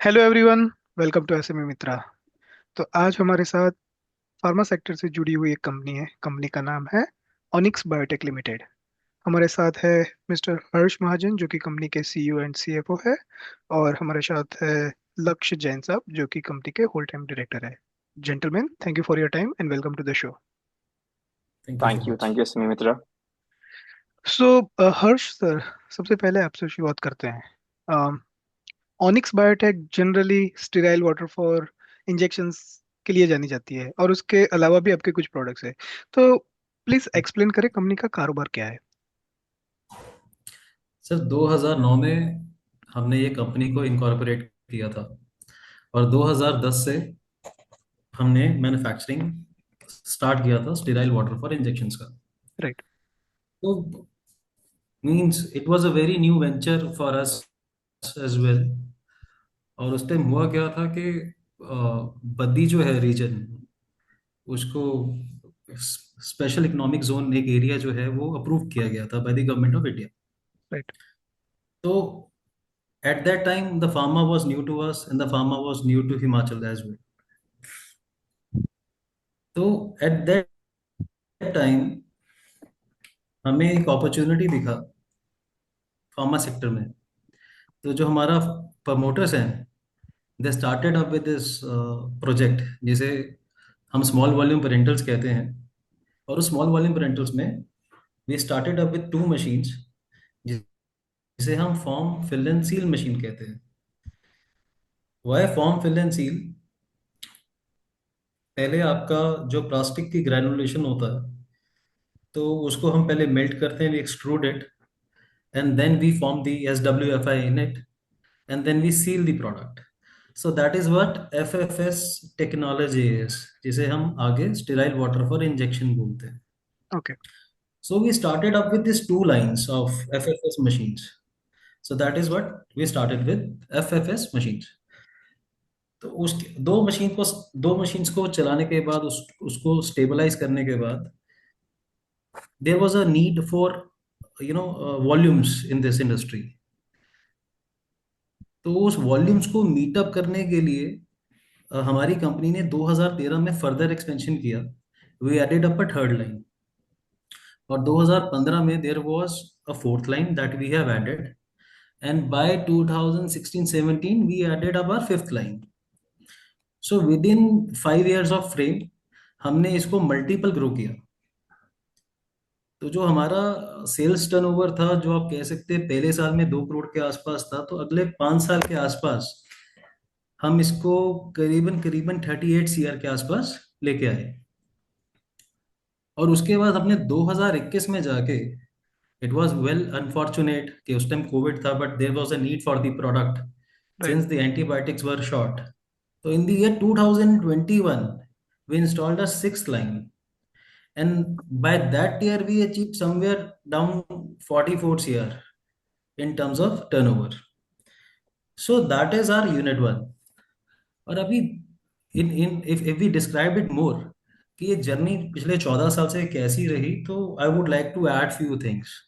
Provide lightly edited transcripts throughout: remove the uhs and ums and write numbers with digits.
Hello everyone. Welcome to SMA Mitra. तो आज हमारे साथ फार्मा सेक्टर से जुड़ी हुई एक कंपनी है। कंपनी का नाम है ऑनिक्स बायोटेक लिमिटेड। हमारे साथ है मिस्टर हर्ष महाजन जो कि कंपनी के सीईओ एंड सीएफओ है। और हमारे साथ है लक्ष्य जैन साहब जो कि कंपनी के होल टाइम डायरेक्टर है। Gentleman, thank you for your time and welcome to the show. Thank you so much. Thank you Sumitra. So Harsh sir, सबसे पहले आपसे शुरुआत करते हैं। Onyx biotech generally sterile water for injections के लिए जानी जाती है और उसके अलावा भी आपके कुछ प्रोडक्ट्स है। तो प्लीज एक्सप्लेन करें कंपनी का कारोबार क्या है। सर 2009 में हमने ये कंपनी को इनकॉर्पोरेट किया था और 2010 से हमने मैन्युफैक्चरिंग स्टार्ट किया था स्टेराइल वाटर फॉर इंजेक्शंस का। राइट। तो means it was a very new venture for us as well. और उस टाइम हुआ क्या था कि बद्दी जो है रीजन, उसको स्पेशल इकोनॉमिक जोन एक एरिया जो है वो अप्रूव किया गया था by the government of India. Right. तो at that time the pharma was new to us and the pharma was new to Himachal as well. तो at that time हमें एक अपॉर्चुनिटी दिखा फार्मा सेक्टर में। तो जो हमारा प्रमोटर्स हैं, they started up with this project जिसे हम स्मॉल वॉल्यूम पेरेंटल्स कहते हैं। और उस स्मॉल वॉल्यूम पेरेंटल्स में we started up with two machines जिसे हम form fill and seal machine कहते हैं। Why form fill and seal? पहले आपका जो प्लास्टिक की ग्रैनुलेशन होता है, तो उसको हम पहले मेल्ट करते हैं, we extrude it, and then we form the SWFI in it, and then we seal the product. So that is what FFS technology is, जिसे हम आगे sterile water for injection बोलते हैं। Okay. So we started up with these two lines of FFS machines. So that is what we started with, FFS machines. तो उस दो machines को चलाने के बाद उसको स्टेबलाइज करने के बाद there was a need for volumes in this industry. तो उस वॉल्यूम्स को मीटअप करने के लिए हमारी कंपनी ने 2013 में फर्दर एक्सपेंशन किया। We added up a third line. और 2015 में there was a fourth line that we have added, and by 2016-17 we added up our fifth line. So within 5 years of frame हमने इसको multiple grow किया। तो जो हमारा sales turnover था, जो आप कह सकते हैं पहले साल में 2 करोड़ के आसपास था, तो अगले 5 साल के आसपास हम इसको करीबन करीबन 38 CR के आसपास लेके आए। और उसके बाद हमने 2021 में जाके, इट वाज वेल अनफॉर्चुनेट कि उस टाइम कोविड था, but there was a need for the product right. Since the antibiotics were short. तो in the year 2021 we installed a sixth line, and by that year we achieved somewhere down 44 CR in terms of turnover. So that is our unit one. और अभी in in if we describe it more कि ये journey पिछले 14 साल से कैसी रही, तो I would like to add few things.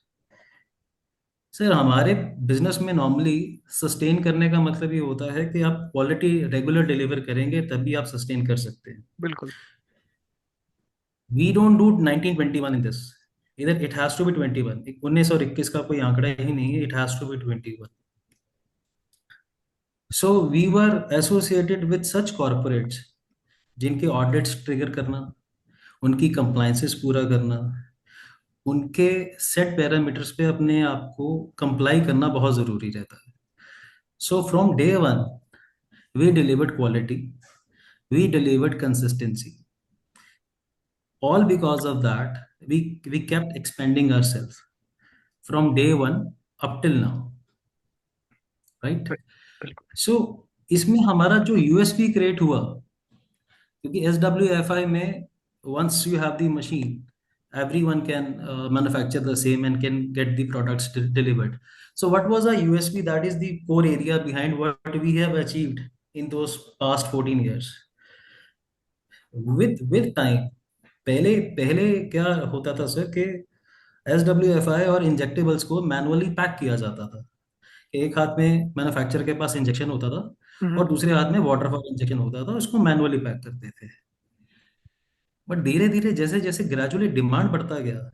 Sir हमारे बिजनेस में नॉर्मली सस्टेन करने का मतलब ये होता है कि आप क्वालिटी रेगुलर डिलीवर करेंगे तभी आप सस्टेन कर सकते हैं। बिल्कुल। We don't do 1921 in this. इधर इट हैज टू बी 21, 19 और 21 का कोई आंकड़ा ही नहीं है, it has to be 21। So we were associated with such corporates जिनके ऑडिट्स ट्रिगर करना, उनकी कंप्लायंसेस पूरा करना, उनके सेट पैरामीटर्स पे अपने आप को कंप्लाई करना बहुत ज़रूरी रहता है। So from day one we delivered quality, we delivered consistency. All because of that we kept expanding our self from day one up till now, right? Right. बिल्कुल। सो इसमें हमारा जो यूएसपी क्रिएट हुआ, क्योंकि SWFI में once you have the machine, everyone can manufacture the same and can get the products delivered. So what was our USP? That is the core area behind what we have achieved in those past 14 years. With time, पहले पहले क्या होता था sir कि SWFI और injectables को manually pack किया जाता था। एक हाथ में मैन्युफैक्चरर के पास इंजेक्शन होता था, हम्म। और दूसरे हाथ में वाटर फॉल इंजेक्शन होता था, उसको मैनुअली पैक करते थे। बट धीरे धीरे जैसे जैसे ग्रेजुअली डिमांड बढ़ता गया,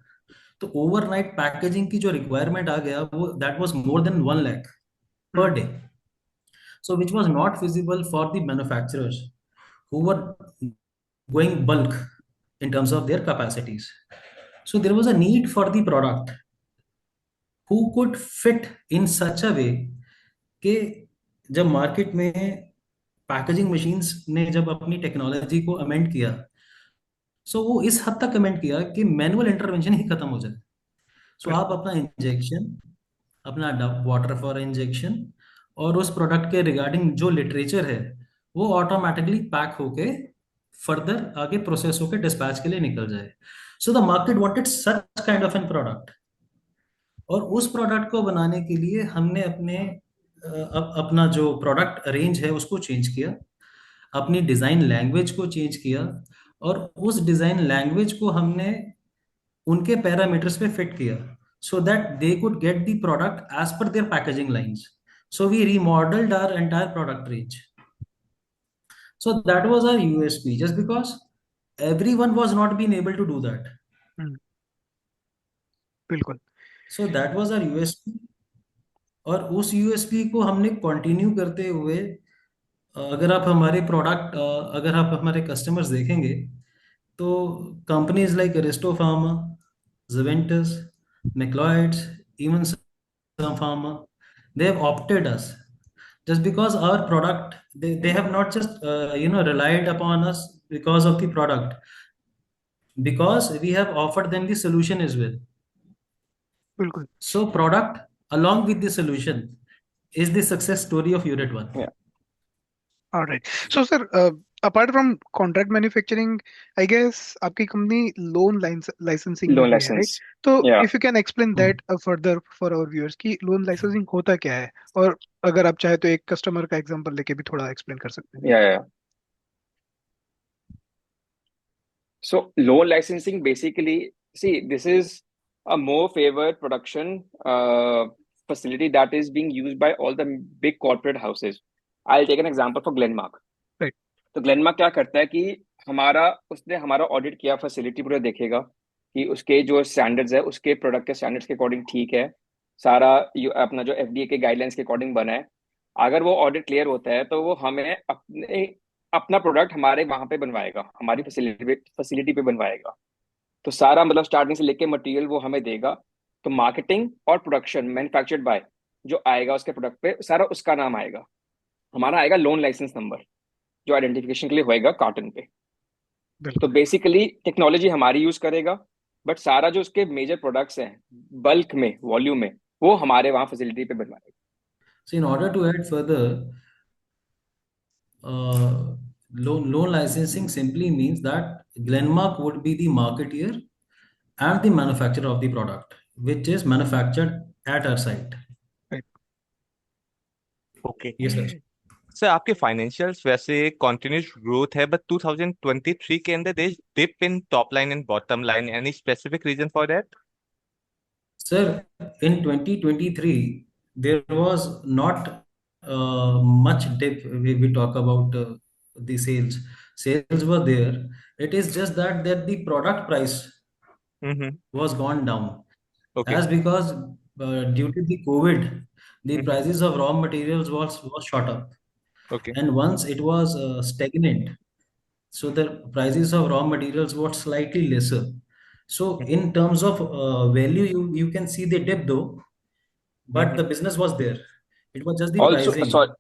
तो ओवरनाइट पैकेजिंग की जो रिक्वायरमेंट आ गया, वो that was more than 1 lakh पर हम्म। Day. So which was not feasible for the manufacturers who were going bulk in terms of their capacities. So there was a need for the product who could fit in such a way कि जब market में packaging machines ने जब अपनी technology को amend किया, सो वो इस हद तक अमेंड किया कि मैनुअल इंटरवेंशन ही खत्म हो जाए। सो आप बिल्कुल। अपना इंजेक्शन, अपना वाटर फॉर इंजेक्शन और उस प्रोडक्ट के रिगार्डिंग जो लिटरेचर है, वो ऑटोमेटिकली पैक होके फर्दर आगे प्रोसेस होके डिस्पैच के लिए निकल जाए। So the market wanted such kind of an product. और उस प्रोडक्ट को बनाने के लिए हमने अपना जो प्रोडक्ट रेंज है उसको चेंज किया, अपनी डिजाइन लैंग्वेज को चेंज किया, और उस डिजाइन लैंग्वेज को हमने उनके पैरामीटर्स पे फिट किया, so that they could get the product as per their packaging lines. So we remodeled our entire product range. So that was our USP, just because everyone was not being able to do that. हम्म। बिल्कुल। So that was our USP। और उस USP को हमने continue करते हुए, अगर आप हमारे कस्टमर्स देखेंगे, तो companies like Aristo Pharma, Juventus, Macleods, even Sun Pharma, they have opted us just because our product, they have not just relied upon us because of the product, because we have offered them the solution as well. बिल्कुल। So product along with the solution is the success story of Unit 1. Yeah. Alright. So sir, apart from contract manufacturing, I guess आपकी company loan licensing में Loan भी है, right? license. तो Yeah. If you can explain that further for our viewers कि loan licensing होता क्या है, और अगर आप चाहे तो एक कस्टमर का एग्जांपल लेके भी थोड़ा एक्सप्लेन कर सकते हैं। Yeah. Yeah. So loan licensing basically, see, this is a more favored production facility that is being used by all the big corporate houses. I'll take an example for Glenmark. Right. तो Glenmark क्या करता है कि उसने हमारा audit किया, facility पूरा देखेगा कि उसके जो स्टैंडर्ड्स है उसके प्रोडक्ट के स्टैंडर्ड्स के अकॉर्डिंग ठीक है, सारा अपना जो एफडीए के गाइडलाइंस के अकॉर्डिंग बना है। अगर वो ऑडिट क्लियर होता है तो वो हमें अपना प्रोडक्ट हमारे वहां पे बनवाएगा, हमारी फैसिलिटी पे बनवाएगा। तो सारा मतलब स्टार्टिंग से लेके मटेरियल वो हमें देगा। तो मार्केटिंग और प्रोडक्शन मैन्युफैक्चर्ड बाय जो आएगा उसके प्रोडक्ट पे, सारा उसका नाम आएगा। हमारा आएगा लोन लाइसेंस नंबर जो आइडेंटिफिकेशन के लिए होएगा कार्टन पे। तो बिल्कुल। बेसिकली टेक्नोलॉजी हमारी यूज करेगा, बट सारा जो उसके मेजर प्रोडक्ट्स हैं बल्क में, वॉल्यूम में, वो हमारे वहां फैसिलिटी पे बनवाएगा। So in order to add further, loan licensing simply means that Glenmark would be the marketeer and the manufacturer of the product, which is manufactured at our site. Right. Okay Yes, sir. Sir, आपके financials वैसे continuous growth है, but 2023 के अंदर there dip in top line and bottom line, any specific reason for that? Sir, in 2023, there was not much dip. We talk about the sales. Sales were there. It is just that the product price hmm. was gone down, okay. as because due to the COVID, the hmm. prices of raw materials was shot up, okay. and once it was stagnant, so the prices of raw materials were slightly lesser. So in terms of value, you can see the dip though, but hmm. the business was there. It was just the also pricing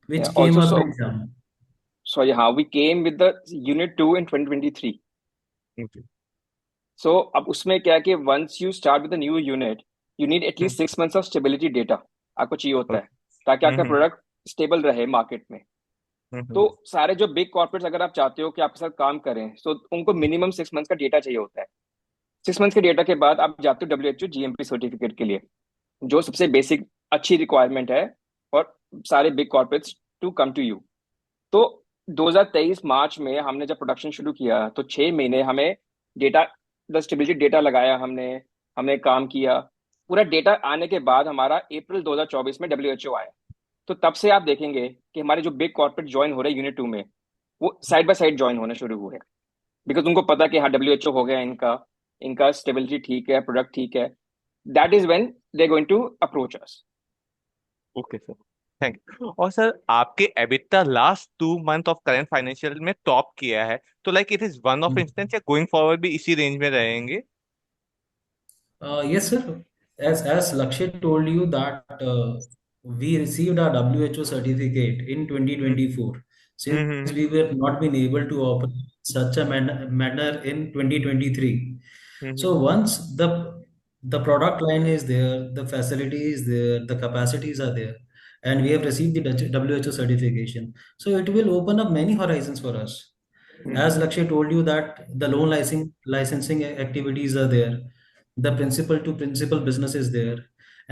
which came also a so bit down. Sorry, हाँ, we came with the unit 2 in 2023। Okay. So अब उसमें क्या है कि once you start with new unit, you need at least 6 months of stability data आपको चाहिए होता है, ताकि आपका हम्म। प्रोडक्ट स्टेबल रहे मार्केट में। तो हम्म। सारे जो बिग कॉर्पोरेट्स अगर आप चाहते हो कि आपके साथ काम करें, तो उनको मिनिमम 6 मंथ्स का डेटा चाहिए होता है। 6 मंथ्स के डेटा के बाद आप जाते हो WHO GMP सर्टिफिकेट के लिए, जो सबसे बेसिक अच्छी रिक्वायरमेंट है और सारे big corporates to come to you. तो 2023 मार्च में हमने जब प्रोडक्शन शुरू किया, तो 6 महीने हमें डेटा, द स्टेबिलिटी डेटा लगाया, हमने हमने काम किया। पूरा डेटा आने के बाद हमारा अप्रैल 2024 में WHO आया। तो तब से आप देखेंगे कि हमारे जो बिग कॉर्पोरेट ज्वाइन हो रहे हैं यूनिट 2 में, वो साइड बाय साइड ज्वाइन होने शुरू हुए, बिकॉज उनको पता कि हाँ WHO हो गया इनका, इनका स्टेबिलिटी ठीक है, प्रोडक्ट ठीक है, that is when they going to approach us. Okay sir, thank you. और सर आपके EBITDA last 2 month of current financial में टॉप किया है, तो like it is one of instance या गोइंग फॉरवर्ड भी इसी रेंज में रहेंगे? Yes, sir. As Lakshay told you that we received our WHO certificate in hmm 2024, since hmm we were not been able to operate such a manner in 2023. Hmm So once the product line is there, the facility is there, the capacities are there, and we have received the WHO certification. So it will open up many horizons for us. As hmm Lakshay told you that the loan licensing activities are there, the principal to principal business is there,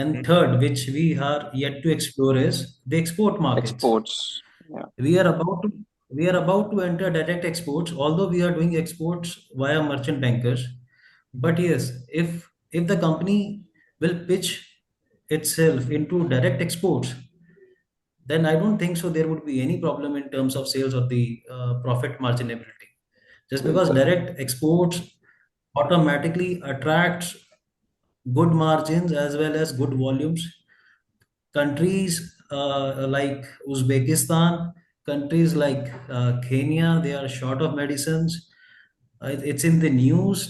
and hmm third, which we are yet to explore, is the export markets. Exports. We are about to we are about to enter direct exports, although we are doing exports via merchant bankers. But yes, if the company will pitch itself into direct exports, then I don't think so there would be any problem in terms of sales or the profit marginability. Just because बिल्कुल। direct exports automatically attracts good margins as well as good volumes. Countries like Uzbekistan, countries like Kenya, they are short of medicines. It's in the news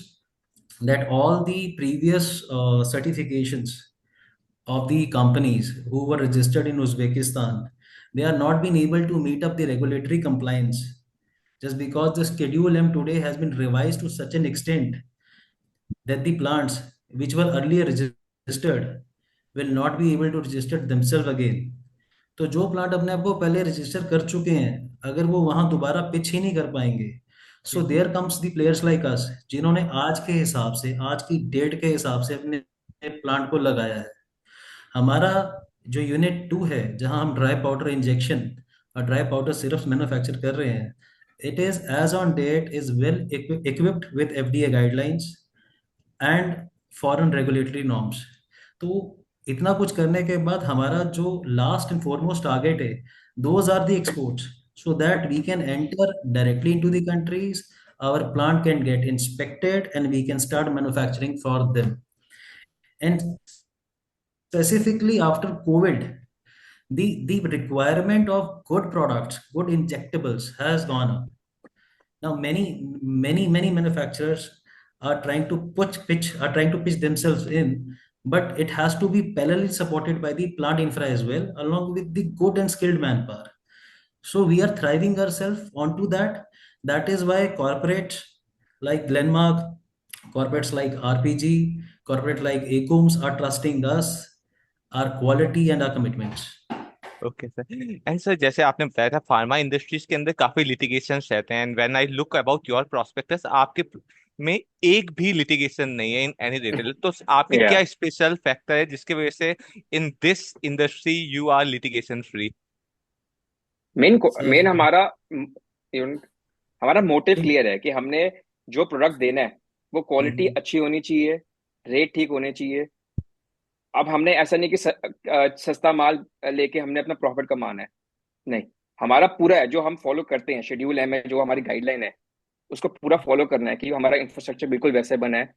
that all the previous certifications of the companies who were registered in Uzbekistan, they are not being able to meet up the regulatory compliance just because the Schedule M today has been revised to such an extent that the plants which were earlier registered will not be able to register themselves again. तो जो plant अपने आप को पहले register कर चुके हैं, अगर वो वहां दोबारा पिच ही नहीं कर पाएंगे, so there comes the players like us, जिन्होंने आज के हिसाब से, आज की डेट के हिसाब से अपने प्लांट को लगाया है। हमारा जो यूनिट 2 है, जहां हम ड्राई पाउडर इंजेक्शन और ड्राई पाउडर सिरप्स मैन्युफैक्चर कर रहे हैं, it is as on date is well equipped with FDA guidelines and foreign regulatory norms. तो इतना कुछ करने के बाद हमारा जो लास्ट एंड फॉरमोस्ट टारगेट है, those are the exports, so that we can enter directly into the countries, our plant can get inspected and we can start manufacturing for them. And specifically after COVID, the requirement of good products, good injectables has gone up. Now many manufacturers are trying to pitch themselves in, but it has to be parallelly supported by the plant infra as well, along with the good and skilled manpower. So we are thriving ourselves onto that. That is why corporates like Glenmark, corporates like RPG, corporate like Acoms are trusting us, our quality and our commitments. Okay sir. And sir जैसे आपने बताया था pharma industries के अंदर काफी litigations रहते हैं, and when I look about your prospectus, आपके में एक भी लिटिगेशन नहीं है इन एनी डिटेल, तो आपके या क्या स्पेशल फैक्टर है जिसकी वजह से in this industry you are litigation free? Main So, main हमारा हमारा मोटिव क्लियर है कि हमने जो प्रोडक्ट देना है वो क्वालिटी Mhm. अच्छी होनी चाहिए, रेट ठीक होने चाहिए। अब हमने ऐसा नहीं कि सस्ता माल लेके हमने अपना प्रॉफिट कमाना है, नहीं। हमारा पूरा है जो हम फॉलो करते हैं, शेड्यूल है में जो हमारी गाइडलाइन है, उसको पूरा फॉलो करना है कि हमारा इंफ्रास्ट्रक्चर बिल्कुल वैसे बना है,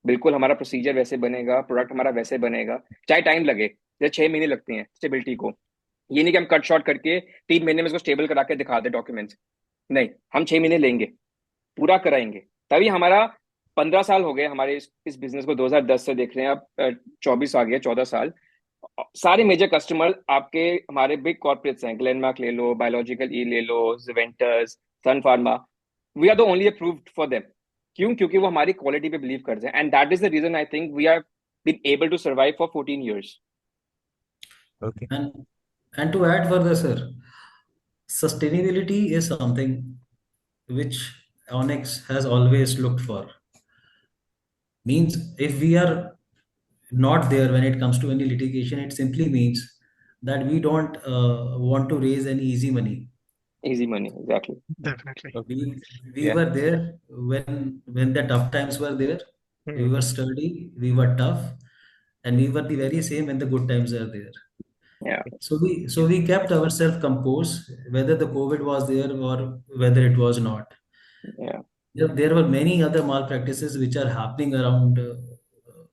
बिल्कुल हमारा प्रोसीजर वैसे बनेगा, प्रोडक्ट हमारा वैसे बनेगा, चाहे टाइम लगे, जैसे 6 महीने लगते हैं स्टेबिलिटी को। ये नहीं कि हम कट शॉर्ट करके 3 महीने में इसको स्टेबल करा के दिखा दे डॉक्यूमेंट्स, नहीं। हम 6 महीने लेंगे, पूरा कराएंगे। तभी हमारा 15 साल हो गए हमारे इस बिजनेस को, 2010 से देख रहे हैं आप, 24 आ गया, 14 साल। सारे मेजर कस्टमर आपके हमारे बिग कॉर्पोरेट्स हैं, ग्लेनमार्क ले लो, बायोलॉजिकल ई ले लो, Juventus, Sun Pharma. We are the only approved for them. क्यों? क्योंकि वो हमारी क्वालिटी पे बिलीव करते हैं, and that is the reason I think we are been able to survive for 14 years। Okay. And to add further, sir, sustainability is something which Onyx has always looked for. Means if we are not there when it comes to any litigation, it simply means that we don't want to raise any easy money. Easy money, exactly. Definitely. Okay. We या। were there when the tough times were there. We were sturdy, we were tough, and we were the very same when the good times are there. Yeah. So we kept ourselves composed, whether the COVID was there or whether it was not. Yeah. There were many other malpractices which are happening around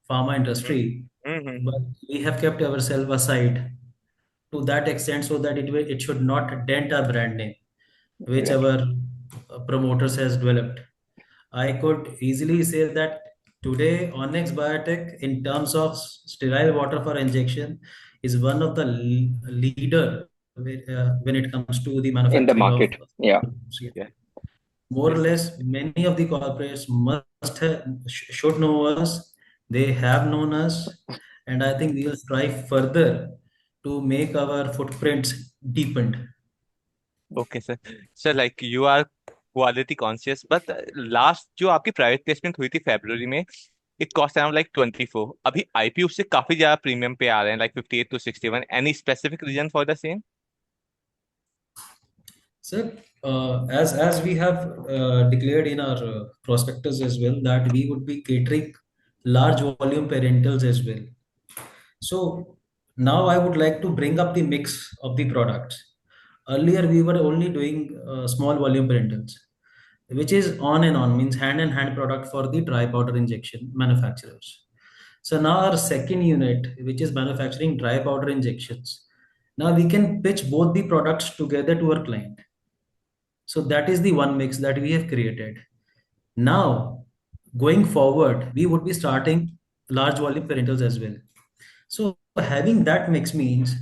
pharma industry, Mm-hmm. but we have kept ourselves aside to that extent so that it should not dent our brand name, which Exactly. our promoters has developed. I could easily say that today Onyx Biotech, in terms of sterile water for injection, is one of the leader when it comes to the In the manufacturing of. market. Yeah. Yeah. More or Yes, sir. less, many of the corporates must have, should know us. They have known us, and I think we will strive further to make our footprints deepened. Okay sir. Sir like you are quality conscious but last जो आपकी private placement हुई थी फरवरी में, it cost around like 24। अभी IP उससे काफी ज्यादा premium पे आ रहे हैं, like 58 to 61। Any specific reason for the same? Sir, as we have declared in our prospectus as well, that we would be catering large volume parentals as well. So now I would like to bring up the mix of the products. Earlier we were only doing small volume parentals, which is on and on, means hand in hand product for the dry powder injection manufacturers. So now our second unit, which is manufacturing dry powder injections, now we can pitch both the products together to our client. So that is the one mix that we have created. Now, going forward, we would be starting large volume parentals as well. So having that mix means,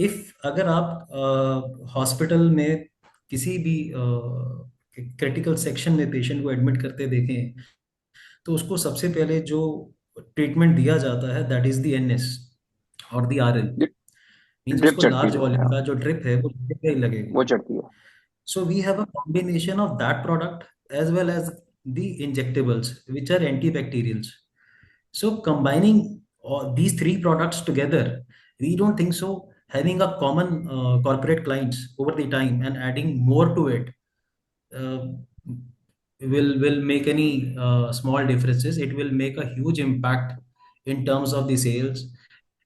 if अगर आप hospital में किसी भी critical section में patient को admit करते देखें, तो उसको सबसे पहले जो ट्रीटमेंट दिया जाता है दैट इज द एनएस और द आरएल, मीन्स ड्रिप उसको चढ़ती लार्ज है, वॉल्यूम हाँ, का जो ड्रिप है वो ड्रिप पे ही लगेगा. वो चढ़ती है। So we have a combination of that product as well as the injectables, which are antibacterials. So combining all these three products together, we don't think so. Having a common corporate clients over the time and adding more to it uh, will make any small differences. It will make a huge impact in terms of the sales.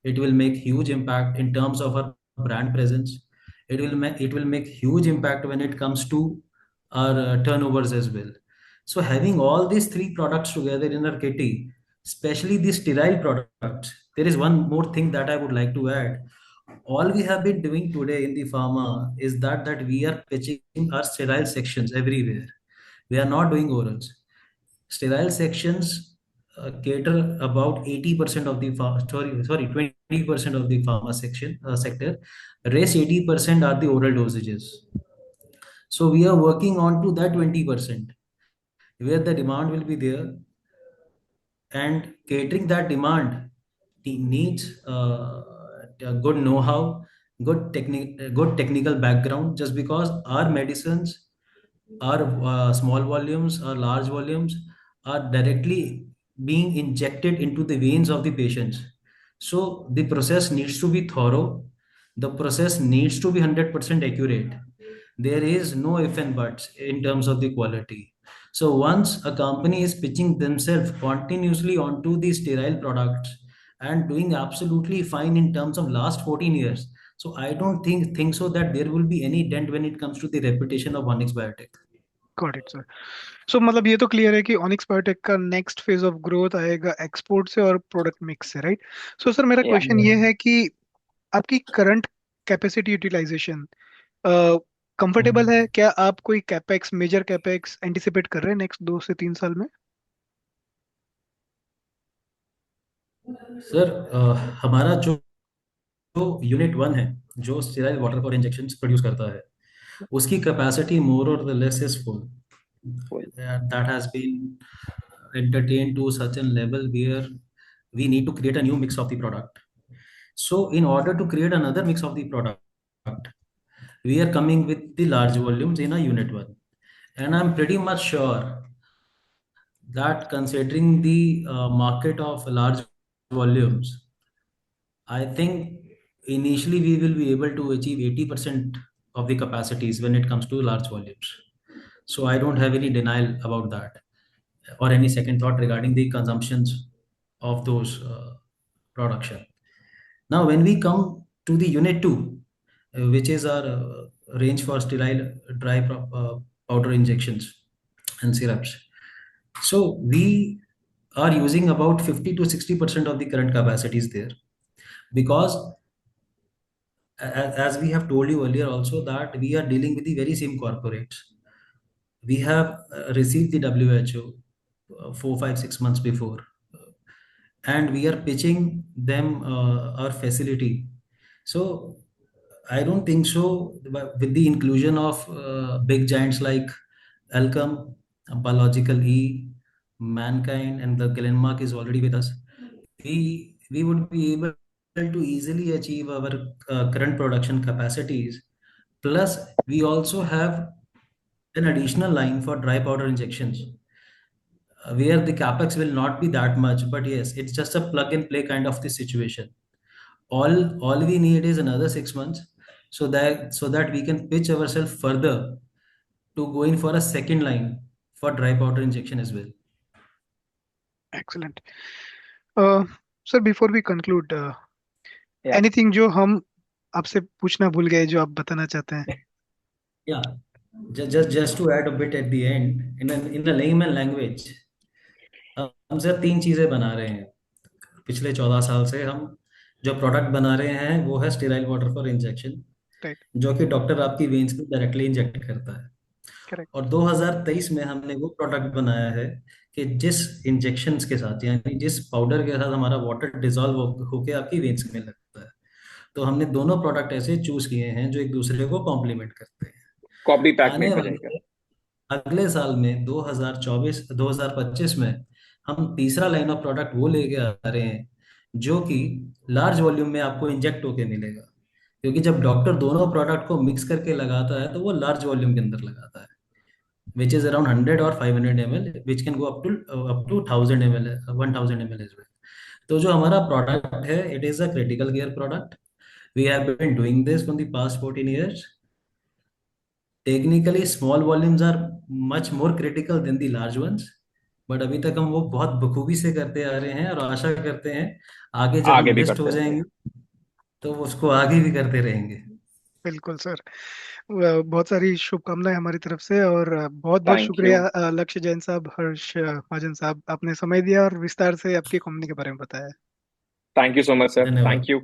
It will make huge impact in terms of our brand presence. It will make huge impact when it comes to our turnovers as well. So having all these three products together in our kitty, especially the sterile products, there is one more thing that I would like to add. All we have been doing today in the pharma is that we are pitching our sterile sections everywhere. We are not doing orals. Sterile sections cater about 80% of the sorry 20% of the pharma section sector. Rest 80% are the oral dosages. So we are working on to that 20% where the demand will be there, and catering that demand needs a good know-how, good technical background. Just because our medicines, our small volumes, our large volumes are directly being injected into the veins of the patients. So the process needs to be thorough. The process needs to be 100% accurate. There is no if and buts in terms of the quality. So once a company is pitching themselves continuously onto the sterile products and doing absolutely fine in terms of last 14 years, so I don't think so that there will be any dent when it comes to the reputation of Onyx Biotech. Got it sir. So मतलब ये तो clear है कि ऑनिक्स बायोटेक का next phase of growth आएगा export से और product mix से, राइट? सो सर मेरा या क्वेश्चन ये है कि आपकी करंट कैपेसिटी यूटिलाइजेशन कंफर्टेबल है क्या? आप कोई कैपेक्स, मेजर कैपेक्स एंटिसिपेट कर रहे हैं नेक्स्ट 2 से 3 साल में? सर हमारा जो जो यूनिट वन है, जो sterile water for injection produce करता है, उसकी कैपेसिटी मोर और the less is full. That has been entertained to such a level where we need to create a new mix of the product. So in order to create another mix of the product, we are coming with the large volumes in a unit one. And I'm pretty much sure that considering the market of large volumes, I think initially we will be able to achieve 80% of the capacities when it comes to large volumes. So I don't have any denial about that or any second thought regarding the consumptions of those production. Now, when we come to the unit 2, which is our range for sterile powder injections and syrups. So we are using about 50 to 60% of the current capacities there, because as we have told you earlier also, that we are dealing with the very same corporates. We have received the WHO 4, 5, 6 months before, and we are pitching them our facility. So I don't think so. But with the inclusion of big giants like Alchem, Biological E, Mankind, and the Glenmark is already with us, we would be able to easily achieve our current production capacities. Plus, we also have an additional line for dry powder injections, where the capex will not be that much, but yes, it's just a plug and play kind of the situation. All we need is another 6 months, so that we can pitch ourselves further to go in for a second line for dry powder injection as well. Excellent. Sir before we conclude, Yeah. Anything जो हम आपसे पूछना भूल गए जो आप बताना चाहते हैं? Yeah, just to add a bit at the end, in a layman language, हम सर 3 चीजें बना रहे हैं। पिछले 14 साल से हम जो प्रोडक्ट बना रहे हैं वो है sterile water for injection, right. जो कि डॉक्टर आपकी वेन्स में डायरेक्टली इंजेक्ट करता है। करेक्ट। और 2023 में हमने वो प्रोडक्ट बनाया है कि जिस इंजेक्शन्स के साथ, यानी जिस पाउडर के साथ हमारा वाटर डिजॉल्व होके आपकी वेन्स में लगता है, तो हमने दोनों प्रोडक्ट ऐसे चूज किए हैं जो एक दूसरे को कॉम्प्लीमेंट करते हैं। कॉपी पैक में आने हो जाएगा। वाले अगले साल में 2024 2025 में हम तीसरा लाइन ऑफ प्रोडक्ट वो लेके आ रहे हैं, जो कि लार्ज वॉल्यूम में आपको इंजेक्ट होके मिलेगा। क्योंकि जब डॉक्टर दोनों प्रोडक्ट को मिक्स करके लगाता है तो वो लार्ज वॉल्यूम के अंदर लगाता है, which is around 100 or 500 ml, which can go up to 1000 ml, 1000 ml as well. तो जो हमारा प्रोडक्ट है, it is a critical care product. We have been doing this from the past 14 years. Technically small volumes are much more critical than the large ones, but अभी तक हम वो बहुत बखूबी से करते आ रहे हैं, और आशा करते हैं आगे जब आगे हम भी लिस्ट हो करते रहेंगे। जाएंगे तो उसको आगे भी करते रहेंगे। बिल्कुल सर। बहुत सारी शुभकामनाएं हमारी तरफ से, और बहुत बहुत थैंक यू। शुक्रिया लक्ष्य जैन साहब, हर्ष महाजन साहब, आपने समय दिया और विस्तार से आपकी कंपनी के बारे में बताया। Thank you so much sir, धन्यवाद। Thank you.